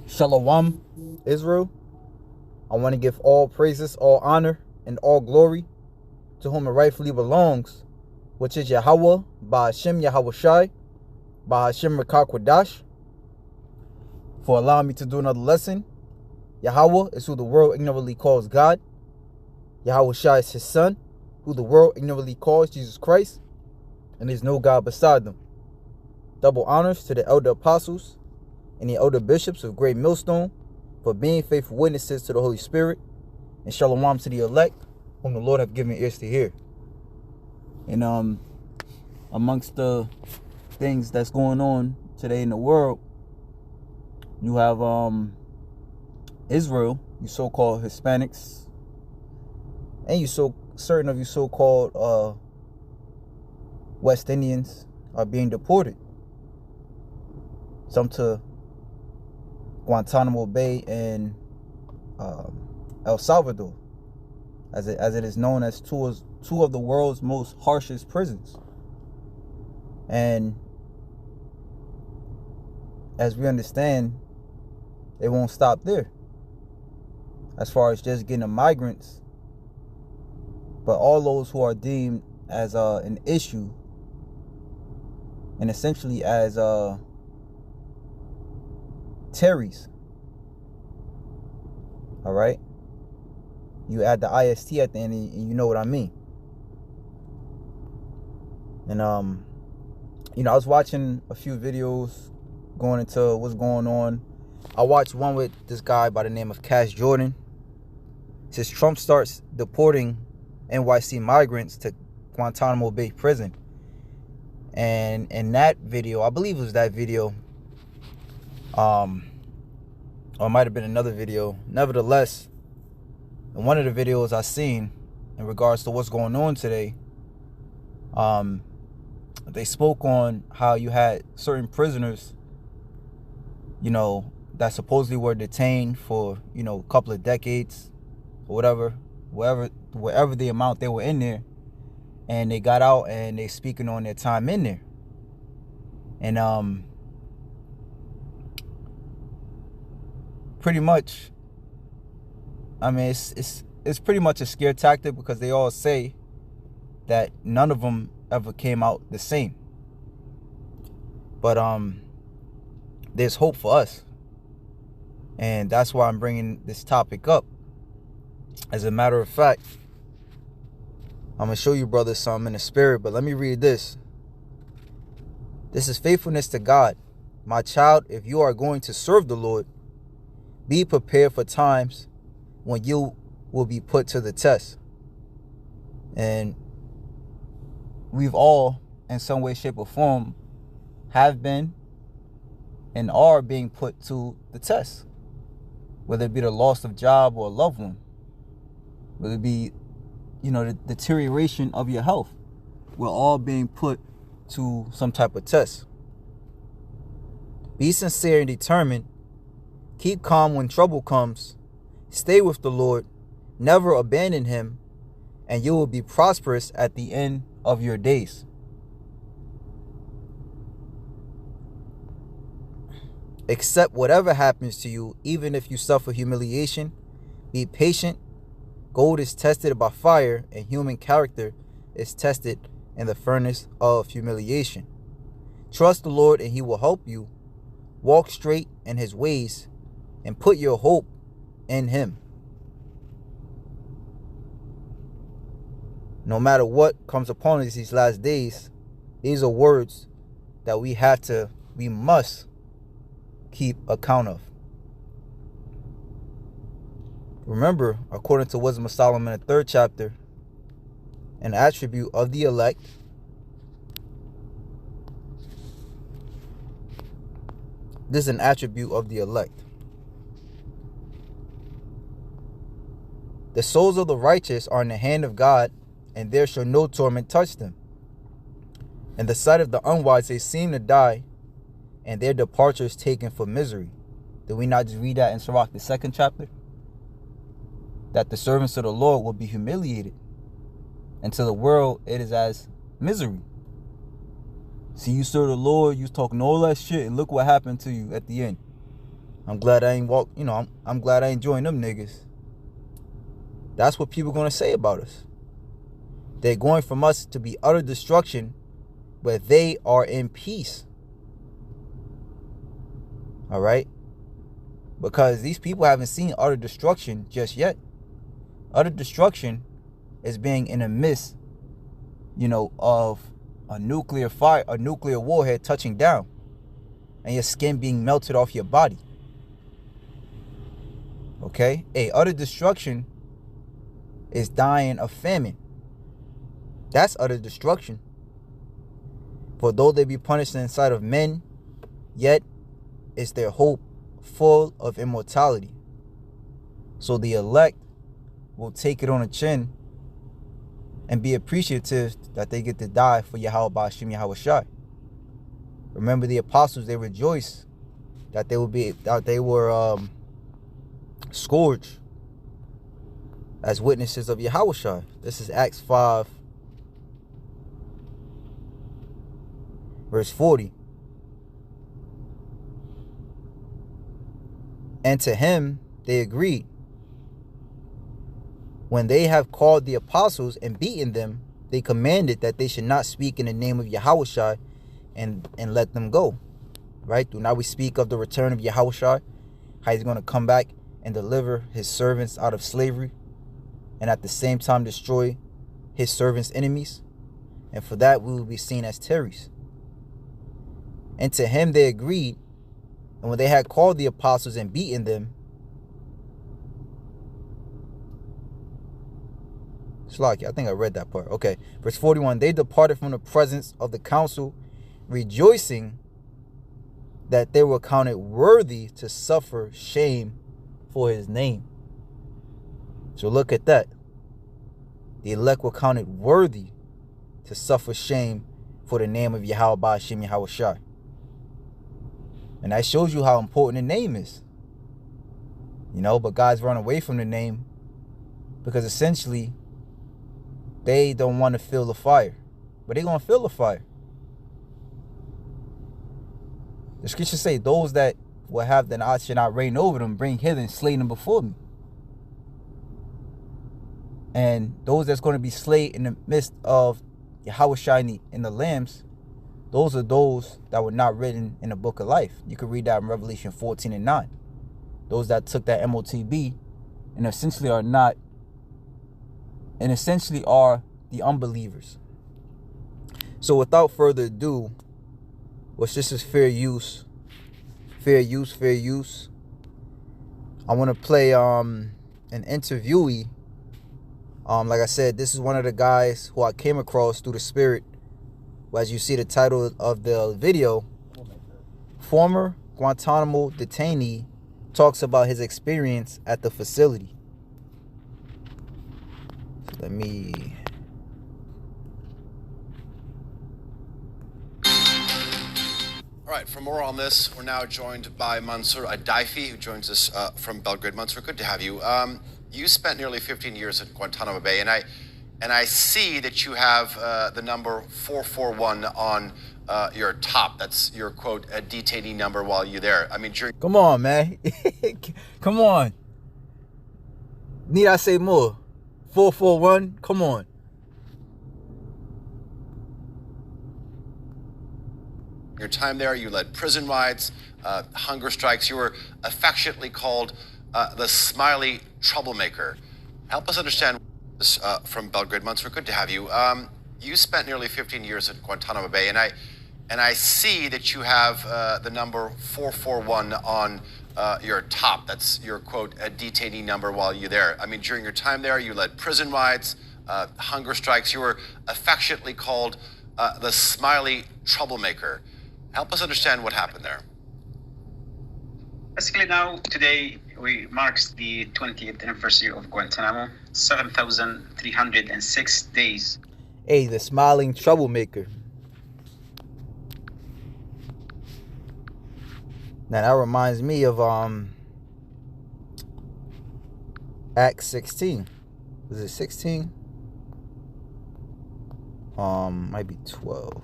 Shalom, Israel. I want to give all praises, all honor, and all glory to whom it rightfully belongs, which is Yahweh, Ba'ashem Yahweh Shai, Ba'ashem Rekah Kwadash, for allowing me to do another lesson. Yahweh is who the world ignorantly calls God. Yahweh Shai is his son, who the world ignorantly calls Jesus Christ, and there's no God beside them. Double honors to the elder apostles and the elder bishops of Great Millstone for being faithful witnesses to the Holy Spirit, and shalom to the elect whom the Lord have given ears to hear. And amongst the things that's going on today in the world, you have Israel, you so-called Hispanics, and certain of you so-called West Indians are being deported. Some to Guantanamo Bay and El Salvador, as it is known as two of the world's most harshest prisons. And as we understand, it won't stop there as far as just getting the migrants, but all those who are deemed as an issue and essentially as Terry's. All right, you add the IST at the end, and you know what I mean. And I was watching a few videos going into what's going on. I watched one with this guy by the name of Cash Jordan. It says Trump starts deporting NYC migrants to Guantanamo Bay prison. And in that video, I believe it was that video, or it might have been another video. Nevertheless, in one of the videos I seen in regards to what's going on today, they spoke on how you had certain prisoners, that supposedly were detained for, a couple of decades or whatever, wherever the amount they were in there, and they got out and they speaking on their time in there. And pretty much, I mean, it's pretty much a scare tactic, because they all say that none of them ever came out the same. But there's hope for us, and that's why I'm bringing this topic up. As a matter of fact, I'm gonna show you brothers something in the spirit, but let me read this. This is faithfulness to God. My child, if you are going to serve the Lord, be prepared for times when you will be put to the test. And we've all, in some way, shape, or form, have been and are being put to the test. Whether it be the loss of job or a loved one. Whether it be, the deterioration of your health. We're all being put to some type of test. Be sincere and determined. Keep calm when trouble comes. Stay with the Lord. Never abandon him, and you will be prosperous at the end of your days. Accept whatever happens to you, even if you suffer humiliation. Be patient. Gold is tested by fire, and human character is tested in the furnace of humiliation. Trust the Lord, and he will help you. Walk straight in his ways, and put your hope in him. No matter what comes upon us these last days, these are words that we must keep account of. Remember, according to Wisdom of Solomon, the 3rd chapter, an attribute of the elect this is an attribute of the elect. The souls of the righteous are in the hand of God, and there shall no torment touch them. In the sight of the unwise they seem to die, and their departure is taken for misery. Did we not just read that in Sirach, the 2nd chapter? That the servants of the Lord will be humiliated, and to the world it is as misery. See, you serve the Lord, you was talking all that shit, and look what happened to you at the end. I'm glad I ain't walk. I'm glad I ain't joined them niggas. That's what people gonna say about us. They're going from us to be utter destruction, but they are in peace. All right? Because these people haven't seen utter destruction just yet. Utter destruction is being in the midst, of a nuclear fire, a nuclear warhead touching down, and your skin being melted off your body. Okay? Utter destruction is dying of famine. That's utter destruction. For though they be punished in the sight of men, yet is their hope full of immortality. So the elect will take it on the chin and be appreciative that they get to die for Yahweh Ba'ashim Yahweh Shai. Remember the apostles, they rejoiced that they were scourged as witnesses of Yahweh Shai. This is Acts 5, verse 40. And to him they agreed, when they have called the apostles and beaten them, they commanded that they should not speak in the name of Yahweh Shai and let them go. Right? Do not we speak of the return of Yahweh Shai, how he's going to come back and deliver his servants out of slavery, and at the same time destroy his servants' enemies. And for that we will be seen as terrorists. And to him they agreed, and when they had called the apostles and beaten them, I think I read that part. Okay. Verse 41, they departed from the presence of the council, rejoicing that they were counted worthy to suffer shame for his name. So look at that. The elect were counted worthy to suffer shame for the name of Yahweh Ba'ashim Yahweh Shai. And that shows you how important the name is. But guys run away from the name because essentially they don't want to feel the fire. But they're going to feel the fire. The scriptures say, those that will have that I should not reign over them, bring hither and slay them before me. And those that's going to be slain in the midst of Yahweh Shai and the lambs, those are those that were not written in the book of life. You can read that in Revelation 14 and 9. Those that took that MOTB and essentially are the unbelievers. So without further ado, what's this is fair use. I want to play an interviewee. Like I said, this is one of the guys who I came across through the Spirit. As you see the title of the video, former Guantanamo detainee talks about his experience at the facility. So let me... All right, for more on this, we're now joined by Mansour Adaifi, who joins us from Belgrade. Mansour, good to have you. You spent nearly 15 years at Guantanamo Bay, and I see that you have the number 441 on your top. That's your, quote, a detainee number while you're there. I mean, come on, man. Come on. Need I say more? 441? Come on. Your time there, you led prison riots, hunger strikes. You were affectionately called the smiley troublemaker. Help us understand this from Belgrade. Mansour, good to have you. You spent nearly 15 years at Guantanamo Bay, and I see that you have the number 441 on your top. That's your, quote, a detainee number while you're there. I mean, during your time there, you led prison riots, hunger strikes. You were affectionately called the smiley troublemaker. Help us understand what happened there. Basically now, today, marks the 20th anniversary of Guantanamo, 7,306 days. Hey, the smiling troublemaker. Now that reminds me of Acts 16. Was it 16? Might be 12.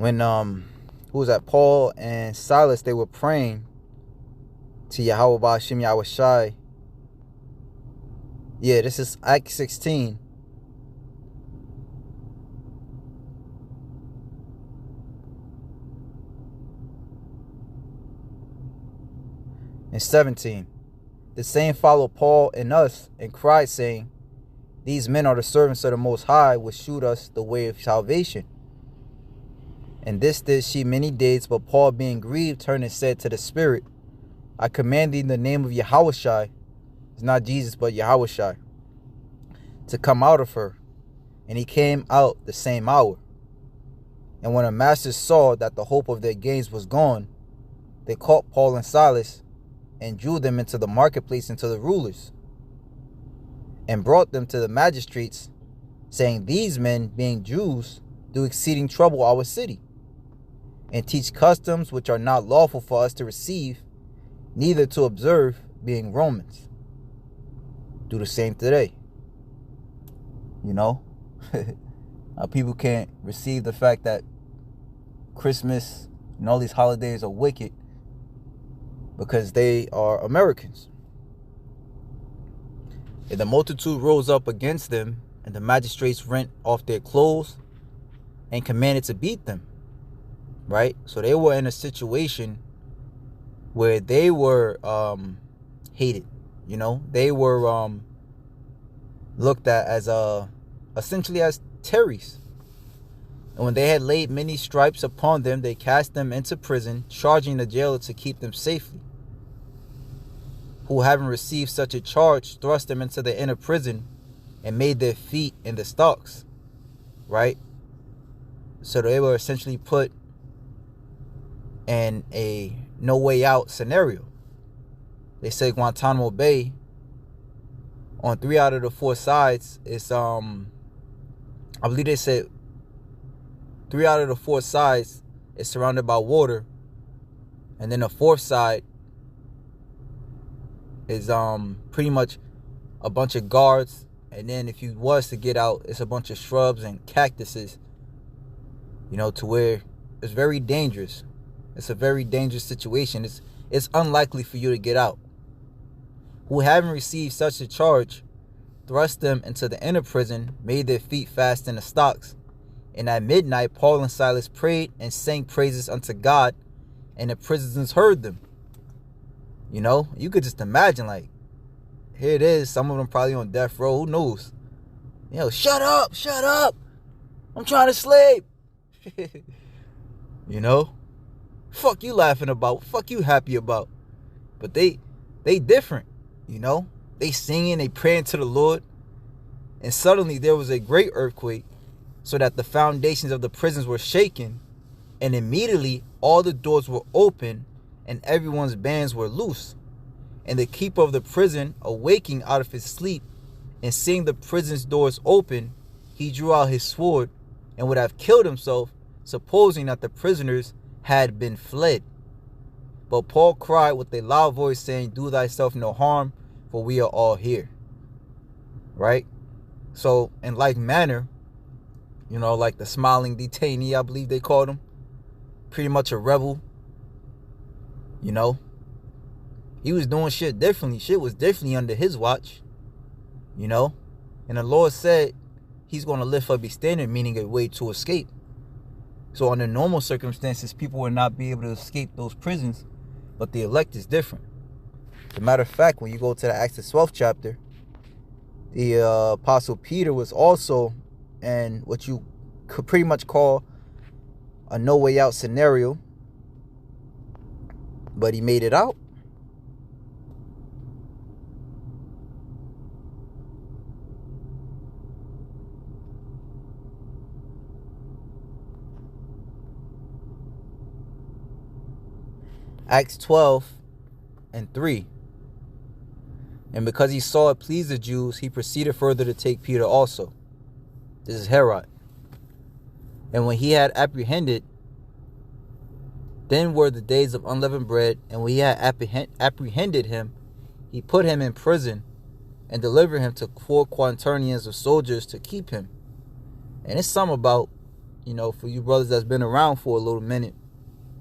when who was that? Paul and Silas, they were praying to Yahweh Ba'Shem Yahweh Shai. Yeah, this is Acts 16. And 17. The same followed Paul and us and cried, saying, These men are the servants of the Most High, which shewed us the way of salvation. And this did she many days, but Paul, being grieved, turned and said to the Spirit, I command thee in the name of Yahushai, it's not Jesus, but Yahushai, to come out of her. And he came out the same hour. And when the masters saw that the hope of their gains was gone, they caught Paul and Silas and drew them into the marketplace and to the rulers, and brought them to the magistrates, saying, These men, being Jews, do exceeding trouble our city, and teach customs which are not lawful for us to receive, neither to observe, being Romans. Do the same today. You know, people can't receive the fact that Christmas and all these holidays are wicked because they are Americans. And the multitude rose up against them, and the magistrates rent off their clothes and commanded to beat them. Right? So they were in a situation where they were hated. You know, they were looked at as essentially as terrorists. And when they had laid many stripes upon them, they cast them into prison, charging the jailer to keep them safely, who, having received such a charge, thrust them into the inner prison and made their feet in the stocks. Right? So they were essentially put in a no way out scenario. They say Guantanamo Bay, on 3 out of the 4 sides, is I believe they said 3 out of the 4 sides is surrounded by water, and then the 4th side is pretty much a bunch of guards, and then if you was to get out, it's a bunch of shrubs and cactuses, you know, to where it's very dangerous. It's a very dangerous situation. It's unlikely for you to get out. Who, having received such a charge, thrust them into the inner prison, made their feet fast in the stocks. And at midnight, Paul and Silas prayed and sang praises unto God, and the prisoners heard them. You know, you could just imagine, like, here it is, some of them probably on death row, who knows? You know, shut up, I'm trying to sleep. You know? Fuck you laughing about, fuck you happy about. But they different, you know? They singing, they praying to the Lord. And suddenly there was a great earthquake, so that the foundations of the prisons were shaken, and immediately all the doors were open, and everyone's bands were loose. And the keeper of the prison, awaking out of his sleep, and seeing the prison's doors open, he drew out his sword, and would have killed himself, supposing that the prisoners had been fled. But Paul cried with a loud voice, saying, Do thyself no harm, for we are all here. Right? So, in like manner, you know, like the smiling detainee, I believe they called him, pretty much a rebel, you know, he was doing shit differently. Shit was differently under his watch, you know, and the Lord said he's going to lift up a standard, meaning a way to escape. So under normal circumstances, people would not be able to escape those prisons, but the elect is different. As a matter of fact, when you go to the Acts the 12th chapter, the Apostle Peter was also in what you could pretty much call a no way out scenario, but he made it out. Acts 12:3. And because he saw it pleased the Jews, he proceeded further to take Peter also. This is Herod. And when he had apprehended, then were the days of unleavened bread, and when he had apprehended him, he put him in prison and delivered him to 4 quaternions of soldiers to keep him. And it's something about you know, for you brothers that's been around for a little minute,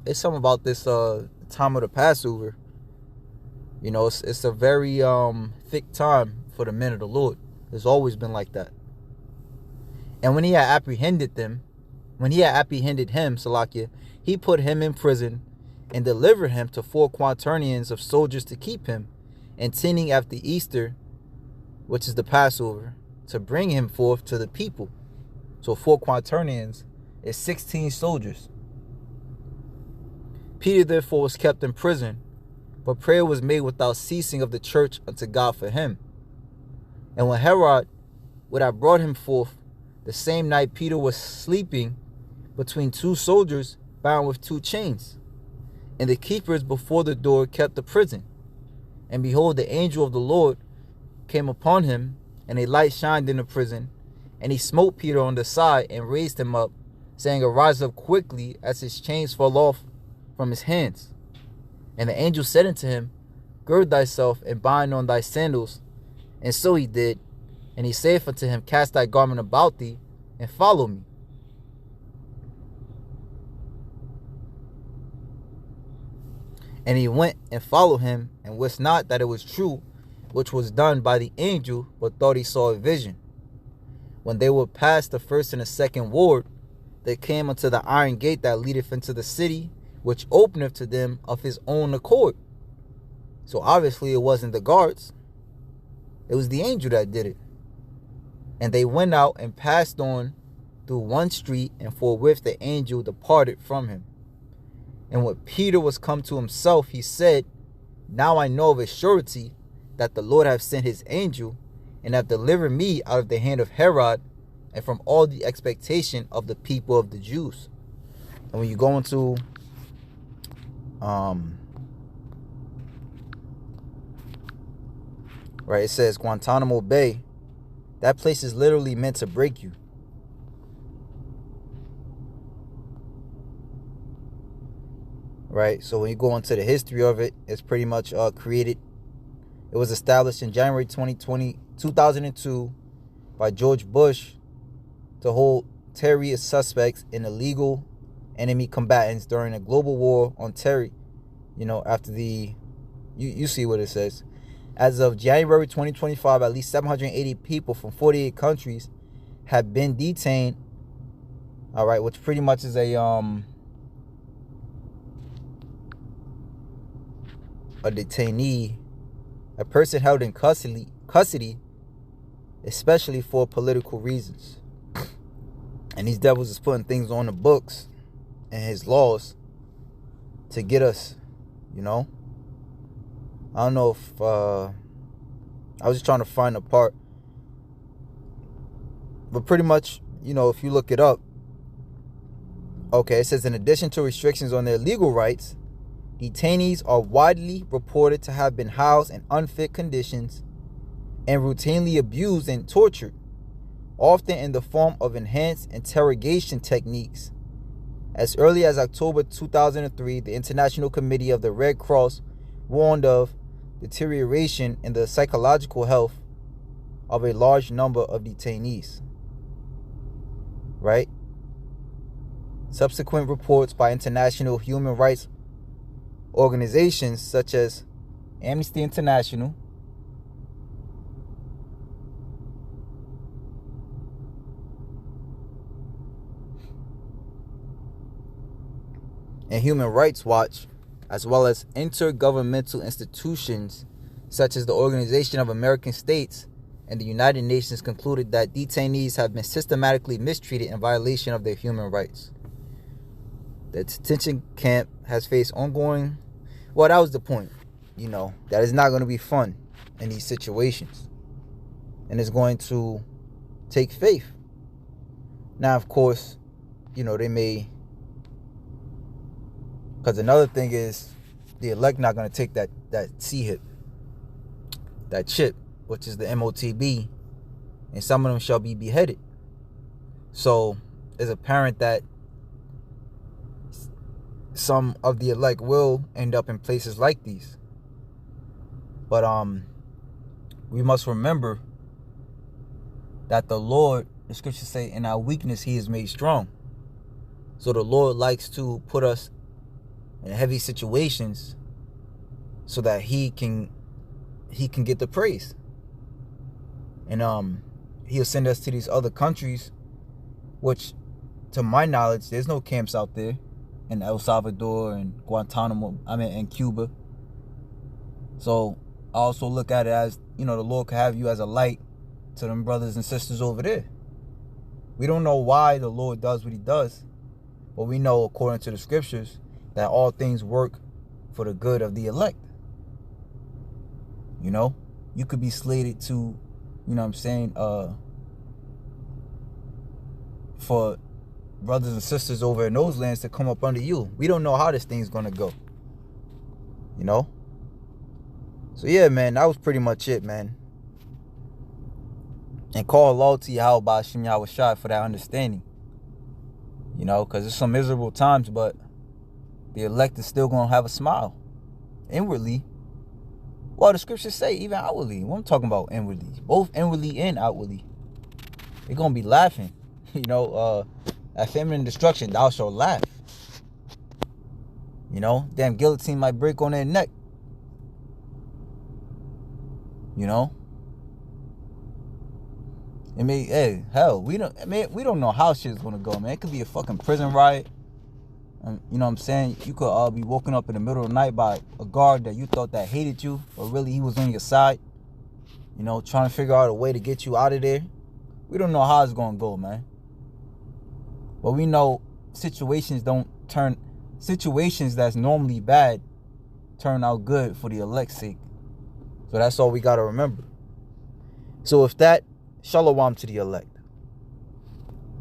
it's something about this time of the Passover. You know, it's a very thick time for the men of the Lord. It's always been like that. And when he had apprehended him, Salakia, he put him in prison and delivered him to 4 quaternions of soldiers to keep him, intending after Easter, which is the Passover, to bring him forth to the people. So 4 quaternions is 16 soldiers. Peter therefore was kept in prison, but prayer was made without ceasing of the church unto God for him. And when Herod would have brought him forth, the same night Peter was sleeping between 2 soldiers bound with 2 chains. And the keepers before the door kept the prison. And behold, the angel of the Lord came upon him, and a light shined in the prison. And he smote Peter on the side and raised him up, saying, Arise up quickly, as his chains fell off from his hands. And the angel said unto him, Gird thyself and bind on thy sandals. And so he did. And he saith unto him, Cast thy garment about thee, and follow me. And he went and followed him, and wist not that it was true, which was done by the angel, but thought he saw a vision. When they were past the first and the second ward, they came unto the iron gate that leadeth into the city, which openeth to them of his own accord. So obviously it wasn't the guards. It was the angel that did it. And they went out and passed on through one street, and forthwith the angel departed from him. And when Peter was come to himself, he said, Now I know of a surety that the Lord hath sent his angel, and hath delivered me out of the hand of Herod, and from all the expectation of the people of the Jews. And when you go into right, it says Guantanamo Bay. That place is literally meant to break you. Right, so when you go into the history of it, it's pretty much created. It was established in January 2002 by George Bush to hold terrorist suspects in illegal enemy combatants during a global war on terror. You know, after the, you see what it says. As of January 2025, at least 780 people from 48 countries have been detained. All right, which pretty much is a detainee, a person held in custody, especially for political reasons. And these devils is putting things on the books and his laws to get us, you know. I don't know if I was just trying to find a part, but pretty much, you know, if you look it up, okay, it says in addition to restrictions on their legal rights, detainees are widely reported to have been housed in unfit conditions and routinely abused and tortured, often in the form of enhanced interrogation techniques. As early as October 2003, the International Committee of the Red Cross warned of deterioration in the psychological health of a large number of detainees. Right? Subsequent reports by international human rights organizations such as Amnesty International, and Human Rights Watch, as well as intergovernmental institutions such as the Organization of American States and the United Nations, concluded that detainees have been systematically mistreated in violation of their human rights. The detention camp has faced ongoing, well, that was the point, you know, that it's not going to be fun in these situations. And it's going to take faith. Now, of course, you know, they may, because another thing is the elect not going to take that C-hip, that chip, which is the MOTB, and some of them shall be beheaded. So it's apparent that some of the elect will end up in places like these. But we must remember that the Lord, the scriptures say, in our weakness he is made strong. So the Lord likes to put us in heavy situations so that he can get the praise. And he'll send us to these other countries, which to my knowledge, there's no camps out there in El Salvador and Guantanamo, and Cuba. So I also look at it as, the Lord could have you as a light to them brothers and sisters over there. We don't know why the Lord does what he does, but we know according to the scriptures that all things work for the good of the elect. You could be slated to, for brothers and sisters over in those lands to come up under you. We don't know how this thing's gonna go. So yeah, man, that was pretty much it, man. And call Allah to Yahweh Hashem Yahweh Shai for that understanding. Because there's some miserable times, but the elect is still gonna have a smile. Inwardly. Well, the scriptures say even outwardly. What I'm talking about inwardly. Both inwardly and outwardly. They're gonna be laughing. At feminine destruction, thou shalt laugh. Damn guillotine might break on their neck. Hey, hell, we don't know how shit's gonna go, man. It could be a fucking prison riot. You know what I'm saying? You could be woken up in the middle of the night by a guard that you thought that hated you, but really he was on your side. Trying to figure out a way to get you out of there. We don't know how it's gonna go, man. But we know situations that's normally bad turn out good for the elect's sake. So that's all we gotta remember. So with that, shalom to the elect.